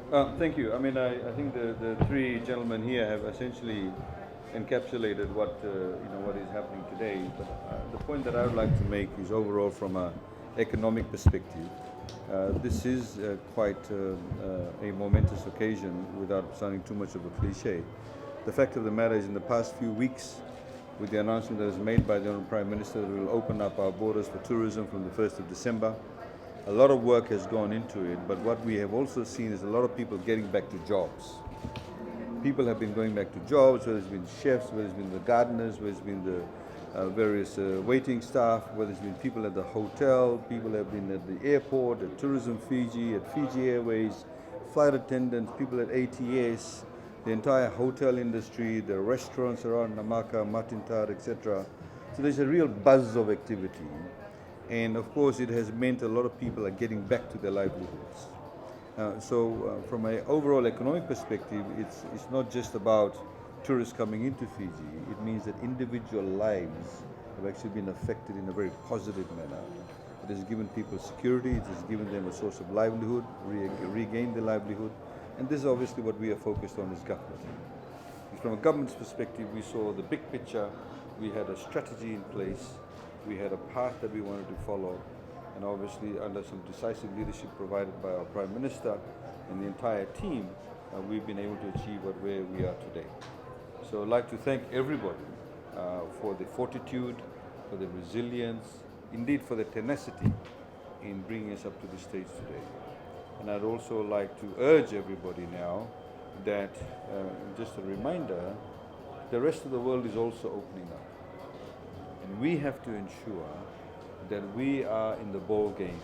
Thank you. I think the three gentlemen here have essentially encapsulated what is happening today. But the point that I would like to make is overall from an economic perspective. This is quite a momentous occasion without sounding too much of a cliche. The fact of the matter is, in the past few weeks, with the announcement that was made by the Honourable Prime Minister that we will open up our borders for tourism from the 1st of December, a lot of work has gone into it, but what we have also seen is a lot of people getting back to jobs. People have been going back to jobs, whether it's been chefs, whether it's been the gardeners, whether it's been the various waiting staff, whether it's been people at the hotel, people have been at the airport, at Tourism Fiji, at Fiji Airways, flight attendants, people at ATS, the entire hotel industry, the restaurants around Namaka, Matintar, etc. So there's a real buzz of activity. And of course, it has meant a lot of people are getting back to their livelihoods. From an overall economic perspective, it's not just about tourists coming into Fiji. It means that individual lives have actually been affected in a very positive manner. It has given people security, it has given them a source of livelihood, regained their livelihood, and this is obviously what we are focused on as government. From a government's perspective, we saw the big picture, we had a strategy in place, we had a path that we wanted to follow, and obviously under some decisive leadership provided by our Prime Minister and the entire team, we've been able to achieve where we are today. So I'd like to thank everybody for the fortitude, for the resilience, indeed for the tenacity in bringing us up to this stage today. And I'd also like to urge everybody now that, just a reminder, the rest of the world is also opening up. And we have to ensure that we are in the ball game.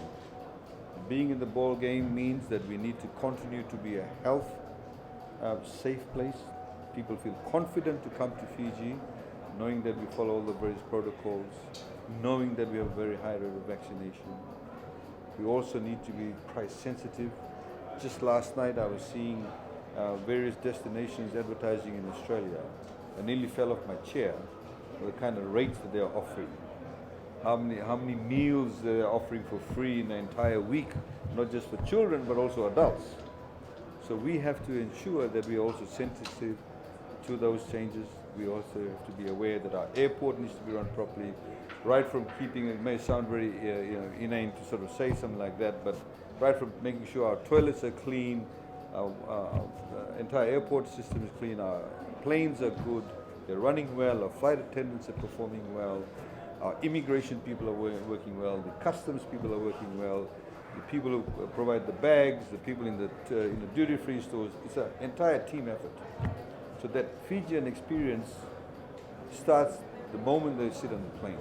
Being in the ball game means that we need to continue to be a health, safe place. People feel confident to come to Fiji, knowing that we follow all the various protocols, knowing that we have a very high rate of vaccination. We also need to be price sensitive. Just last night I was seeing various destinations advertising in Australia. I nearly fell off my chair with the kind of rates that they are offering. How many meals they are offering for free in the entire week, not just for children but also adults. So we have to ensure that we are also sensitive to those changes. We also have to be aware that our airport needs to be run properly, right from keeping, it may sound very inane to sort of say something like that, but right from making sure our toilets are clean, our entire airport system is clean, our planes are good, they're running well, our flight attendants are performing well, our immigration people are working well, the customs people are working well, the people who provide the bags, the people in the duty-free stores. It's an entire team effort. So that Fijian experience starts the moment they sit on the plane.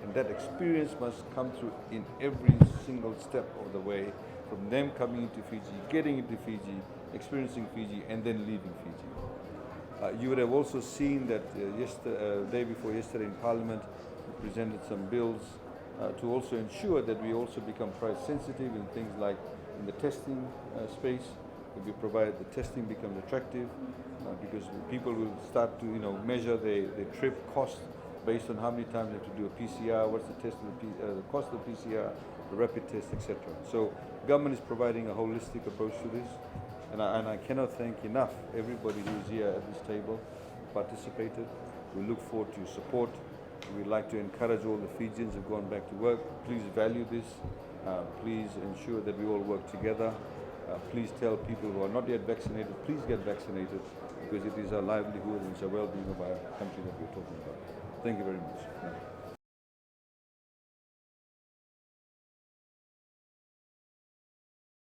And that experience must come through in every single step of the way, from them coming into Fiji, getting into Fiji, experiencing Fiji, and then leaving Fiji. You would have also seen that day before yesterday in Parliament, we presented some bills to also ensure that we also become price sensitive in things like in the testing space. If we provide the testing becomes attractive because people will start to measure their trip cost based on how many times they have to do a PCR, what's the cost of the PCR, the rapid test, etc. So government is providing a holistic approach to this, and I cannot thank enough everybody who is here at this table, participated. We look forward to your support. We'd like to encourage all the Fijians who have gone back to work. Please value this. Please ensure that we all work together. Please tell people who are not yet vaccinated, please get vaccinated, because it is our livelihood and it's our well-being of our country that we're talking about. Thank you very much.